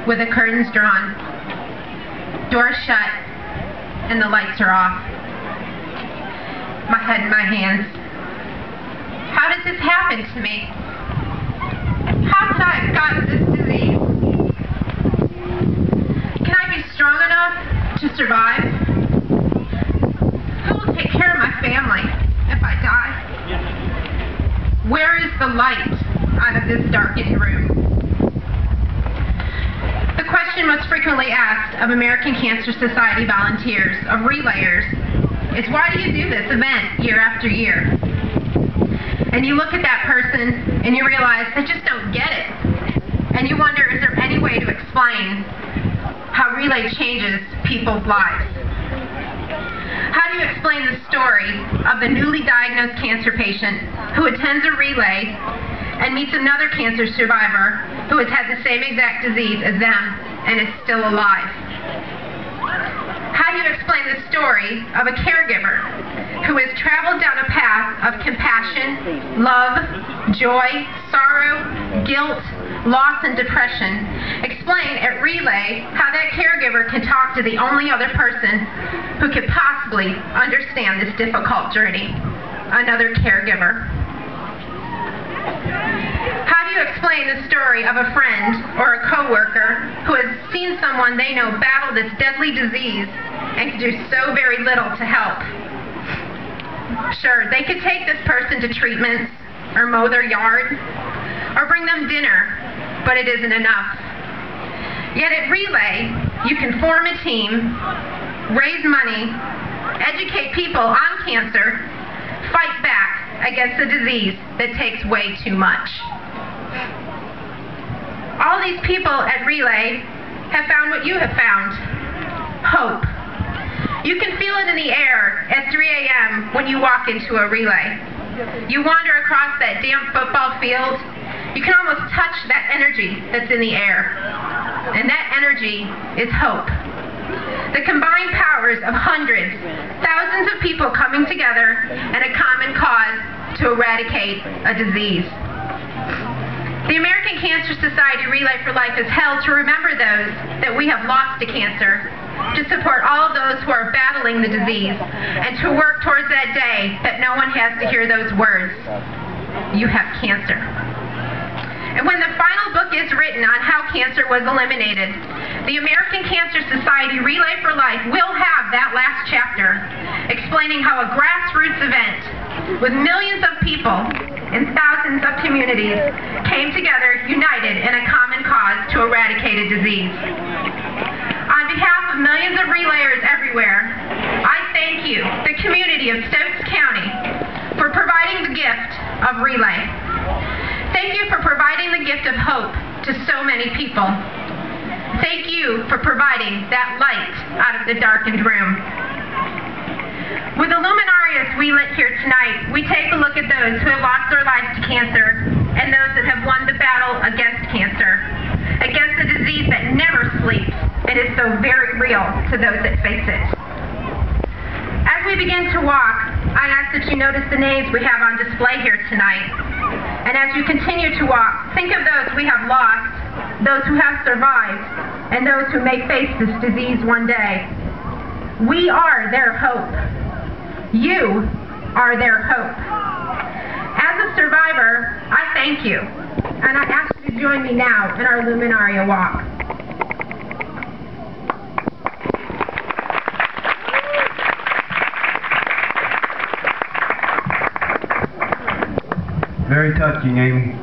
with the curtains drawn, doors shut, and the lights are off. My head in my hands. How did this happen to me? How could I have gotten this disease? Can I be strong enough to survive? Who will take care of my family if I die? Where is the light out of this darkened room? The question most frequently asked of American Cancer Society volunteers, of relayers, is why do you do this event year after year? And you look at that person and you realize they just don't get it. And you wonder, is there any way to explain how Relay changes people's lives? How do you explain the story of the newly diagnosed cancer patient who attends a relay and meets another cancer survivor who has had the same exact disease as them and is still alive? How do you explain the story of a caregiver who has traveled down a path of compassion, love, joy, sorrow, guilt, loss, and depression? Explain at Relay how that caregiver can talk to the only other person who could possibly understand this difficult journey, another caregiver. How do you explain the story of a friend or a coworker who has seen someone they know battle this deadly disease and can do so very little to help? Sure, they could take this person to treatments or mow their yard or bring them dinner, but it isn't enough. Yet at Relay, you can form a team, raise money, educate people on cancer, fight back against a disease that takes way too much. All these people at Relay have found what you have found: hope. You can feel it in the air at 3 a.m. when you walk into a relay. You wander across that damp football field. You can almost touch that energy that's in the air. And that energy is hope. The combined powers of hundreds, thousands of people coming together in a common cause to eradicate a disease. The American Cancer Society Relay for Life is held to remember those that we have lost to cancer, to support all of those who are battling the disease, and to work towards that day that no one has to hear those words: you have cancer. And when the final book is written on how cancer was eliminated, the American Cancer Society Relay for Life will have that last chapter explaining how a grassroots event with millions of people in thousands of communities came together united in a common cause to eradicate a disease. On behalf of millions of relayers everywhere, I thank you, the community of Stokes County, for providing the gift of Relay. Thank you for providing the gift of hope to so many people. Thank you for providing that light out of the darkened room. With the Luminarias we lit here tonight, we take a look at those who have lost their lives to cancer and those that have won the battle against cancer, against a disease that never sleeps and is so very real to those that face it. As we begin to walk, I ask that you notice the names we have on display here tonight. And as you continue to walk, think of those we have lost, those who have survived, and those who may face this disease one day. We are their hope. You are their hope. As a survivor, I thank you, and I ask you to join me now in our Luminaria walk. Very touching, Amy.